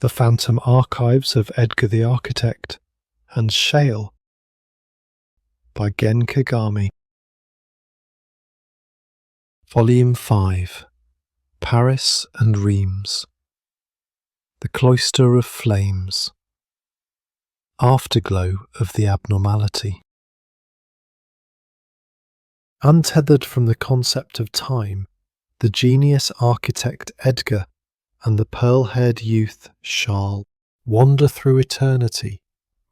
The Phantom Archives of Edgar the Architect, and Schale by Gen Kagami. Volume 5, Paris+Reims. The Cloister of Flames. Afterglow of the Abnormality. Untethered from the concept of time, the genius architect Edgar and the pearl-haired youth Schale wander through eternity,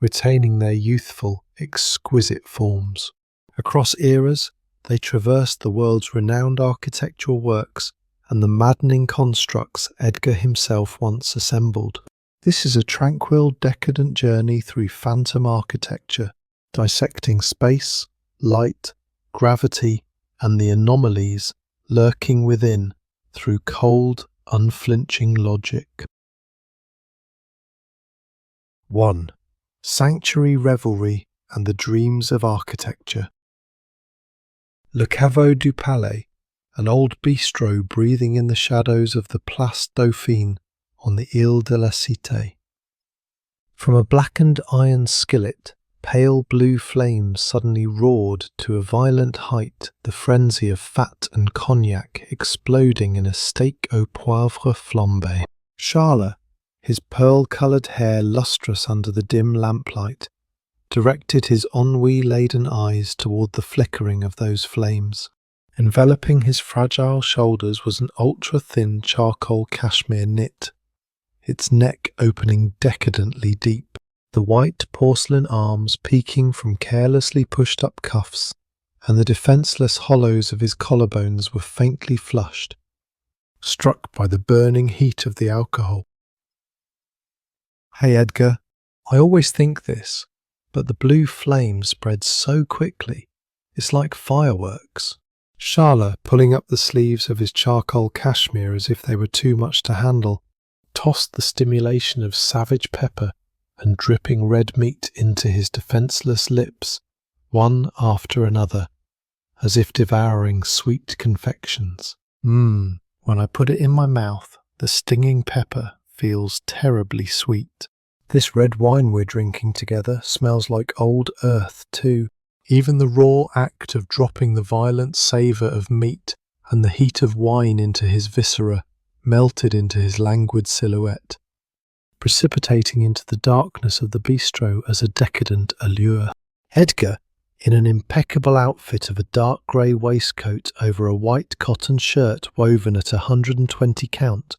retaining their youthful, exquisite forms. Across eras, they traverse the world's renowned architectural works and the maddening constructs Edgar himself once assembled. This is a tranquil, decadent journey through phantom architecture, dissecting space, light, gravity, and the anomalies lurking within through cold, unflinching logic. 1. Sanctuary Revelry and the Dreams of Architecture. Le Caveau du Palais, an old bistro breathing in the shadows of the Place Dauphine on the Ile de la Cité. From a blackened iron skillet, pale blue flames suddenly roared to a violent height, the frenzy of fat and cognac exploding in a steak au poivre flambé. Schale, his pearl-coloured hair lustrous under the dim lamplight, directed his ennui-laden eyes toward the flickering of those flames. Enveloping his fragile shoulders was an ultra-thin charcoal cashmere knit, its neck opening decadently deep. The white porcelain arms peeking from carelessly pushed-up cuffs, and the defenceless hollows of his collarbones were faintly flushed, struck by the burning heat of the alcohol. "Hey Edgar, I always think this, but the blue flame spreads so quickly, it's like fireworks." Schale, pulling up the sleeves of his charcoal cashmere as if they were too much to handle, tossed the stimulation of savage pepper and dripping red meat into his defenceless lips, one after another, as if devouring sweet confections. When I put it in my mouth, the stinging pepper feels terribly sweet. This red wine we're drinking together smells like old earth too. Even the raw act of dropping the violent savour of meat and the heat of wine into his viscera melted into his languid silhouette, precipitating into the darkness of the bistro as a decadent allure. Edgar, in an impeccable outfit of a dark grey waistcoat over a white cotton shirt woven at 120 count,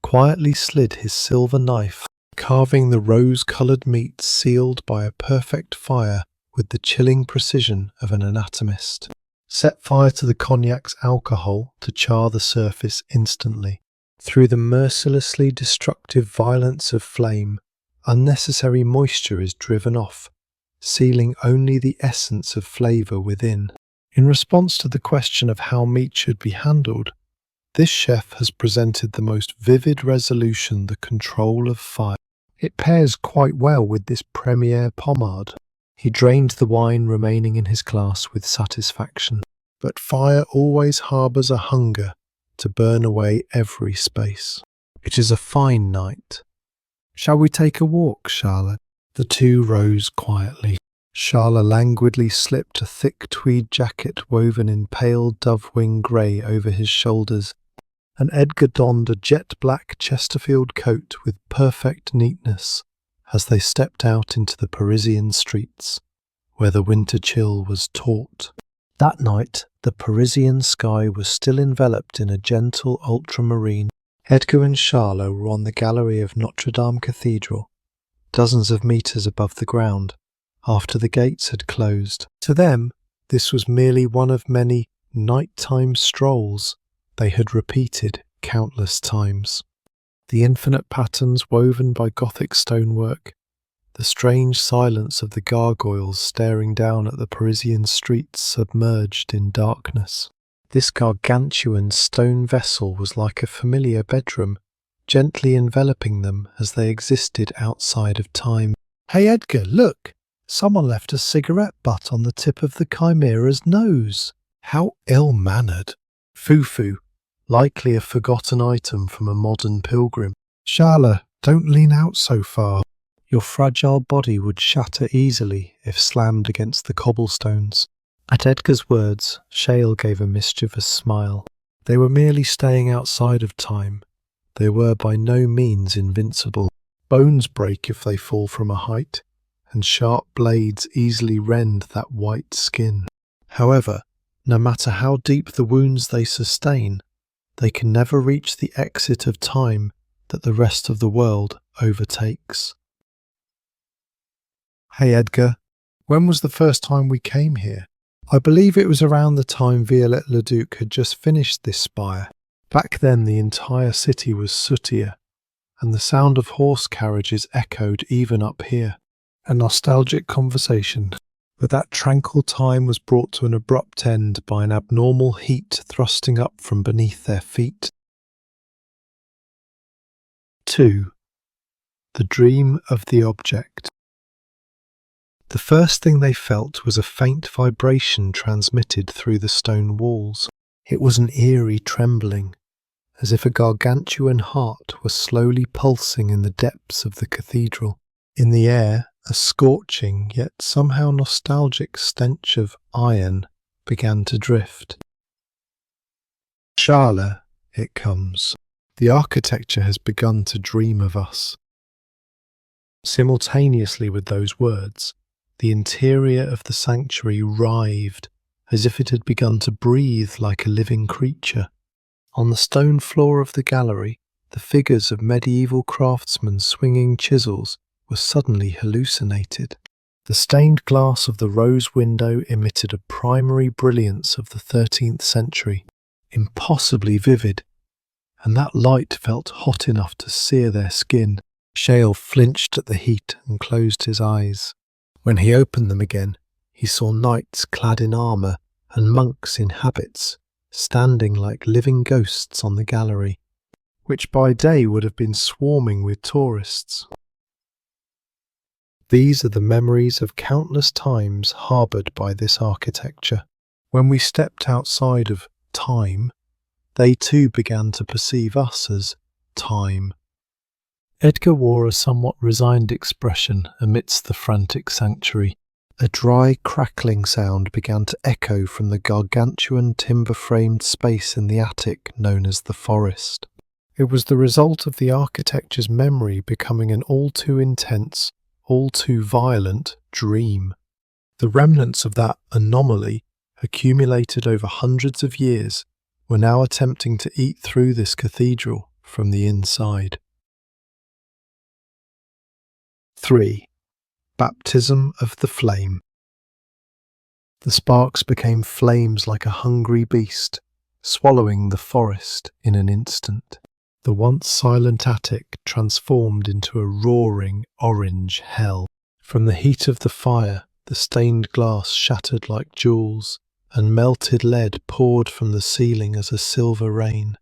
quietly slid his silver knife, carving the rose-coloured meat sealed by a perfect fire with the chilling precision of an anatomist. Set fire to the cognac's alcohol to char the surface instantly. Through the mercilessly destructive violence of flame, unnecessary moisture is driven off, sealing only the essence of flavour within. In response to the question of how meat should be handled, this chef has presented the most vivid resolution: the control of fire. It pairs quite well with this premiere pomade. He drained the wine remaining in his glass with satisfaction. But fire always harbours a hunger to burn away every space. It is a fine night. "Shall we take a walk, Schale?" The two rose quietly. Schale languidly slipped a thick tweed jacket woven in pale dove-wing grey over his shoulders, and Edgar donned a jet-black Chesterfield coat with perfect neatness as they stepped out into the Parisian streets, where the winter chill was taut. That night, the Parisian sky was still enveloped in a gentle ultramarine. Edgar and Schale were on the gallery of Notre Dame Cathedral, dozens of metres above the ground, after the gates had closed. To them, this was merely one of many nighttime strolls they had repeated countless times. The infinite patterns woven by Gothic stonework, the strange silence of the gargoyles staring down at the Parisian streets submerged in darkness. This gargantuan stone vessel was like a familiar bedroom, gently enveloping them as they existed outside of time. "Hey Edgar, look! Someone left a cigarette butt on the tip of the chimera's nose." How ill-mannered. Foo-foo, likely a forgotten item from a modern pilgrim. Schale Don't lean out so far. Your fragile body would shatter easily if slammed against the cobblestones. At Edgar's words, Schale gave a mischievous smile. They were merely staying outside of time. They were by no means invincible. Bones break if they fall from a height, and sharp blades easily rend that white skin. However, no matter how deep the wounds they sustain, they can never reach the exit of time that the rest of the world overtakes. Hey Edgar, when was the first time we came here? I believe it was around the time Viollet-le-Duc had just finished this spire. Back then the entire city was sootier, and the sound of horse carriages echoed even up here. A nostalgic conversation, but that tranquil time was brought to an abrupt end by an abnormal heat thrusting up from beneath their feet. 2. The dream of the object. The first thing they felt was a faint vibration transmitted through the stone walls. It was an eerie trembling, as if a gargantuan heart were slowly pulsing in the depths of the cathedral. In the air, a scorching yet somehow nostalgic stench of iron began to drift. Schale, it comes. The architecture has begun to dream of us. Simultaneously with those words, the interior of the sanctuary writhed as if it had begun to breathe like a living creature. On the stone floor of the gallery, the figures of medieval craftsmen swinging chisels were suddenly hallucinated. The stained glass of the rose window emitted a primary brilliance of the 13th century, impossibly vivid, and that light felt hot enough to sear their skin. Schale flinched at the heat and closed his eyes. When he opened them again, he saw knights clad in armour and monks in habits, standing like living ghosts on the gallery, which by day would have been swarming with tourists. These are the memories of countless times harboured by this architecture. When we stepped outside of time, they too began to perceive us as time. Edgar wore a somewhat resigned expression amidst the frantic sanctuary. A dry, crackling sound began to echo from the gargantuan timber-framed space in the attic known as the forest. It was the result of the architecture's memory becoming an all-too intense, all-too violent dream. The remnants of that anomaly, accumulated over hundreds of years, were now attempting to eat through this cathedral from the inside. 3. Baptism of the flame. The sparks became flames like a hungry beast, swallowing the forest in an instant. The once silent attic transformed into a roaring orange hell. From the heat of the fire, the stained glass shattered like jewels, and melted lead poured from the ceiling as a silver rain.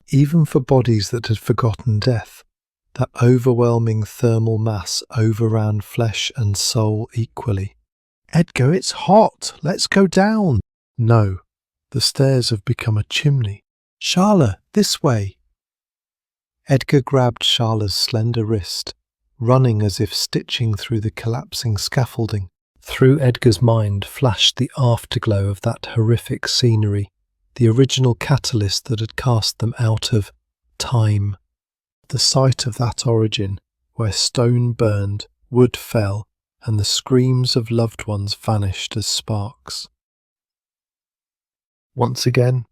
Even for bodies that had forgotten death, that overwhelming thermal mass overran flesh and soul equally. Edgar, it's hot! Let's go down! No, the stairs have become a chimney. Schale, this way! Edgar grabbed Schale's slender wrist, running as if stitching through the collapsing scaffolding. Through Edgar's mind flashed the afterglow of that horrific scenery, the original catalyst that had cast them out of time. The sight of that origin, where stone burned, wood fell, and the screams of loved ones vanished as sparks. Once again,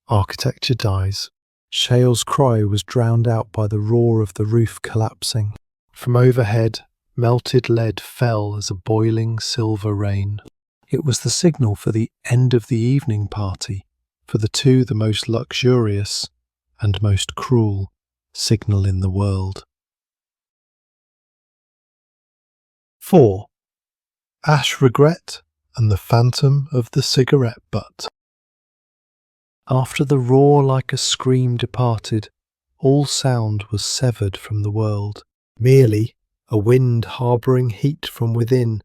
architecture dies. Schale's cry was drowned out by the roar of the roof collapsing. From overhead, melted lead fell as a boiling silver rain. It was the signal for the end of the evening party, for the most luxurious and most cruel signal in the world. 4. Ash Regret and the Phantom of the Cigarette Butt. After the roar like a scream departed, all sound was severed from the world. Merely a wind harbouring heat from within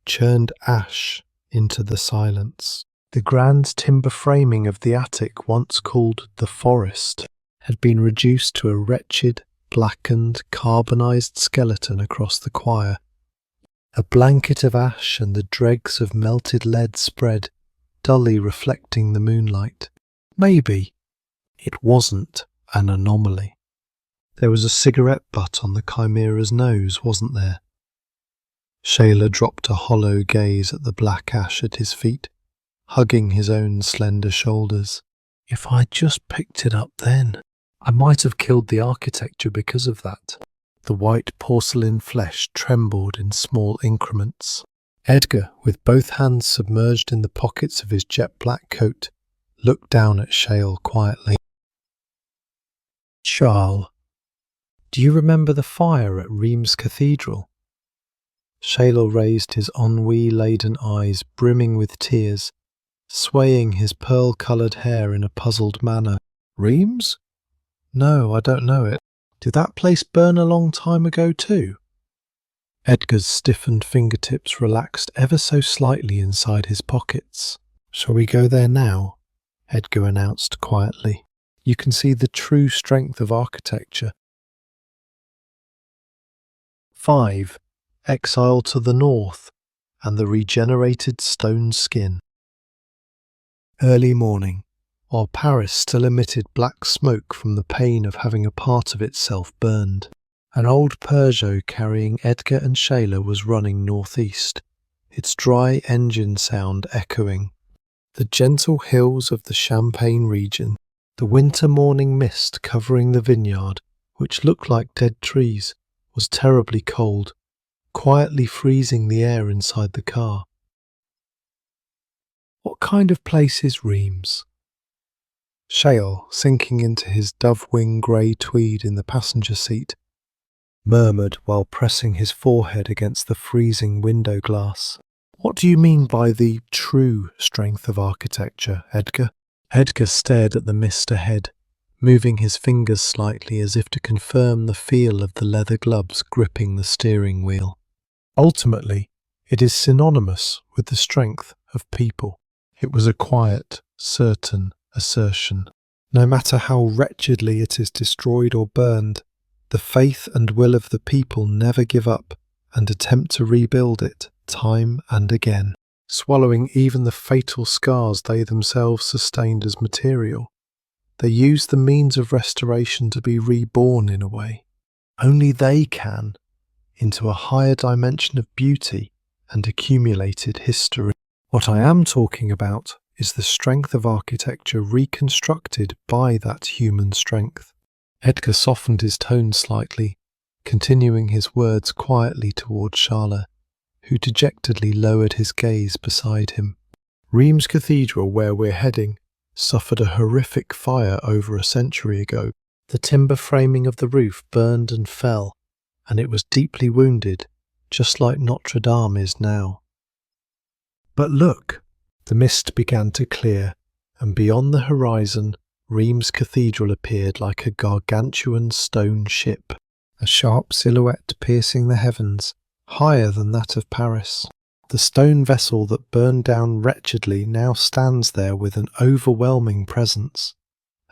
churned ash into the silence. The grand timber framing of the attic, once called the forest, had been reduced to a wretched, blackened, carbonized skeleton across the choir. A blanket of ash and the dregs of melted lead spread, dully reflecting the moonlight. Maybe it wasn't an anomaly. There was a cigarette butt on the chimera's nose, wasn't there? Schale dropped a hollow gaze at the black ash at his feet, hugging his own slender shoulders. If I'd just picked it up then, I might have killed the architecture because of that. The white porcelain flesh trembled in small increments. Edgar, with both hands submerged in the pockets of his jet-black coat, looked down at Schale quietly. Schale, do you remember the fire at Reims Cathedral? Schale raised his ennui-laden eyes, brimming with tears, swaying his pearl-coloured hair in a puzzled manner. Reims? No, I don't know it. Did that place burn a long time ago too? Edgar's stiffened fingertips relaxed ever so slightly inside his pockets. Shall we go there now? Edgar announced quietly. You can see the true strength of architecture. 5. Exile to the North and the regenerated stone skin. Early morning, while Paris still emitted black smoke from the pain of having a part of itself burned. An old Peugeot carrying Edgar and Schale was running northeast, its dry engine sound echoing. The gentle hills of the Champagne region, the winter morning mist covering the vineyard, which looked like dead trees, was terribly cold, quietly freezing the air inside the car. What kind of place is Reims? Schale, sinking into his dove-wing grey tweed in the passenger seat, murmured while pressing his forehead against the freezing window glass. What do you mean by the true strength of architecture, Edgar? Edgar stared at the mist ahead, moving his fingers slightly as if to confirm the feel of the leather gloves gripping the steering wheel. Ultimately, it is synonymous with the strength of people. It was a quiet, certain assertion. No matter how wretchedly it is destroyed or burned, the faith and will of the people never give up and attempt to rebuild it time and again, swallowing even the fatal scars they themselves sustained as material. They use the means of restoration to be reborn in a way. Only they can, into a higher dimension of beauty and accumulated history. What I am talking about is the strength of architecture reconstructed by that human strength. Edgar softened his tone slightly, continuing his words quietly toward Schale, who dejectedly lowered his gaze beside him. Reims Cathedral, where we're heading, suffered a horrific fire over a century ago. The timber framing of the roof burned and fell, and it was deeply wounded, just like Notre Dame is now. But look! The mist began to clear, and beyond the horizon, Reims Cathedral appeared like a gargantuan stone ship, a sharp silhouette piercing the heavens, higher than that of Paris. The stone vessel that burned down wretchedly now stands there with an overwhelming presence,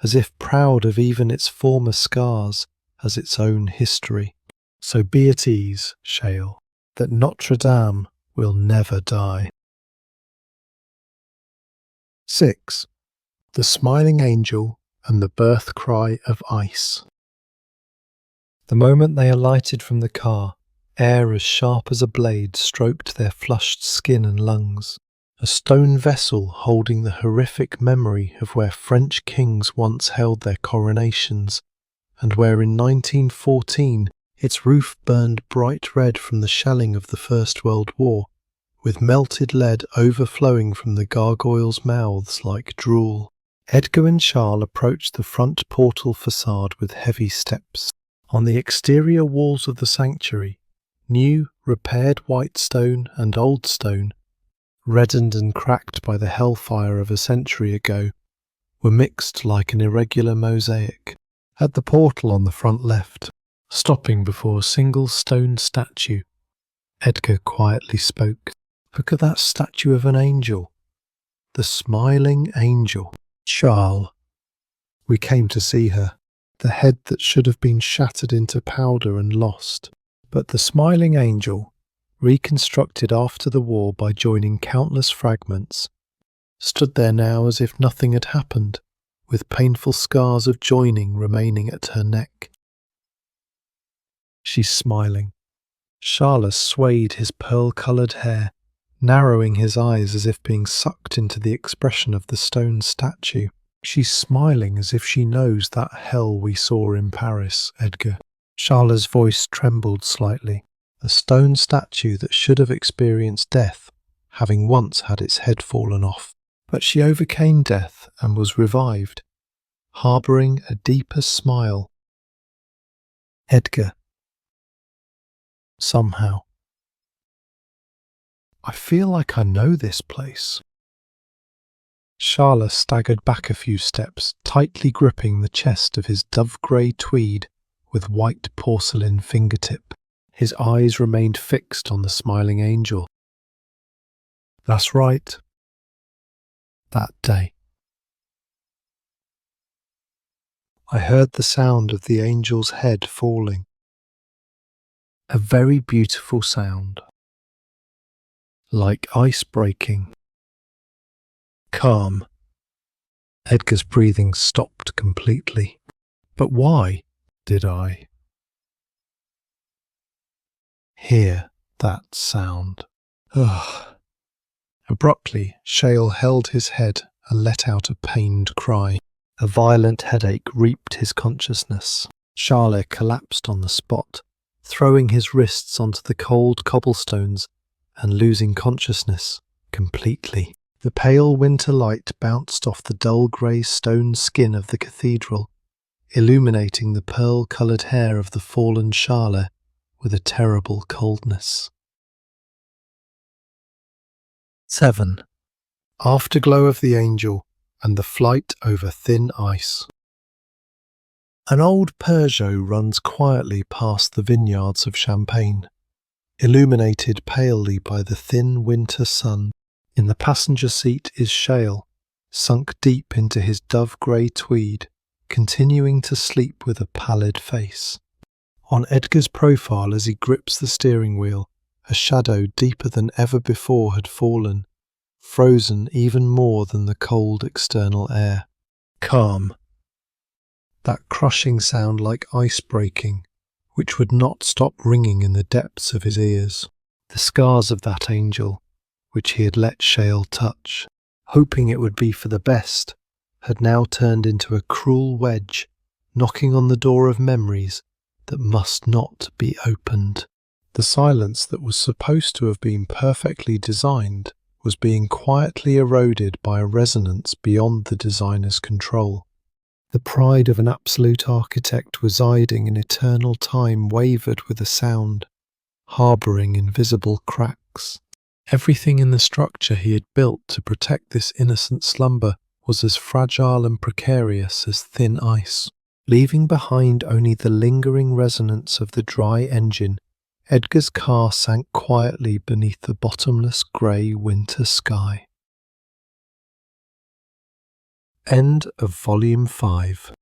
as if proud of even its former scars as its own history. So be at ease, Schale, that Notre Dame will never die. 6. The Smiling Angel and the Birth Cry of Ice. The moment they alighted from the car, air as sharp as a blade stroked their flushed skin and lungs. A stone vessel holding the horrific memory of where French kings once held their coronations, and where in 1914 its roof burned bright red from the shelling of the First World War, with melted lead overflowing from the gargoyles' mouths like drool. Edgar and Schale approached the front portal facade with heavy steps. On the exterior walls of the sanctuary, new, repaired white stone and old stone, reddened and cracked by the hellfire of a century ago, were mixed like an irregular mosaic. At the portal on the front left, stopping before a single stone statue, Edgar quietly spoke. Look at that statue of an angel. The smiling angel. Schale. We came to see her. the head that should have been shattered into powder and lost. But the smiling angel, reconstructed after the war by joining countless fragments, stood there now as if nothing had happened, with painful scars of joining remaining at her neck. She's smiling. Schale swayed his pearl-coloured hair, narrowing his eyes as if being sucked into the expression of the stone statue. She's smiling as if she knows that hell we saw in Paris, Edgar. Schale's voice trembled slightly. A stone statue that should have experienced death, having once had its head fallen off. But she overcame death and was revived, harbouring a deeper smile. Edgar. Somehow. I feel like I know this place. Schale staggered back a few steps, tightly gripping the chest of his dove-grey tweed with white porcelain fingertip. His eyes remained fixed on the smiling angel. That's right. That day. I heard the sound of the angel's head falling. A very beautiful sound. Like ice breaking. Calm. Edgar's breathing stopped completely. But why did I hear that sound? Ugh. Abruptly, Schale held his head and let out a pained cry. A violent headache reaped his consciousness. Schale collapsed on the spot, throwing his wrists onto the cold cobblestones and losing consciousness completely. The pale winter light bounced off the dull grey stone skin of the cathedral, illuminating the pearl-coloured hair of the fallen Schale with a terrible coldness. 7. Afterglow of the angel and the flight over thin ice. An old Peugeot runs quietly past the vineyards of Champagne, illuminated palely by the thin winter sun. In the passenger seat is Schale, sunk deep into his dove-grey tweed, continuing to sleep with a pallid face. On Edgar's profile as he grips the steering wheel, a shadow deeper than ever before had fallen, frozen even more than the cold external air. Calm. That crushing sound like ice breaking, which would not stop ringing in the depths of his ears. The scars of that angel, which he had let Schale touch, hoping it would be for the best, had now turned into a cruel wedge, knocking on the door of memories that must not be opened. The silence that was supposed to have been perfectly designed was being quietly eroded by a resonance beyond the designer's control. The pride of an absolute architect residing in eternal time wavered with a sound, harbouring invisible cracks. Everything in the structure he had built to protect this innocent slumber was as fragile and precarious as thin ice. Leaving behind only the lingering resonance of the dry engine, Edgar's car sank quietly beneath the bottomless grey winter sky. End of Volume 5.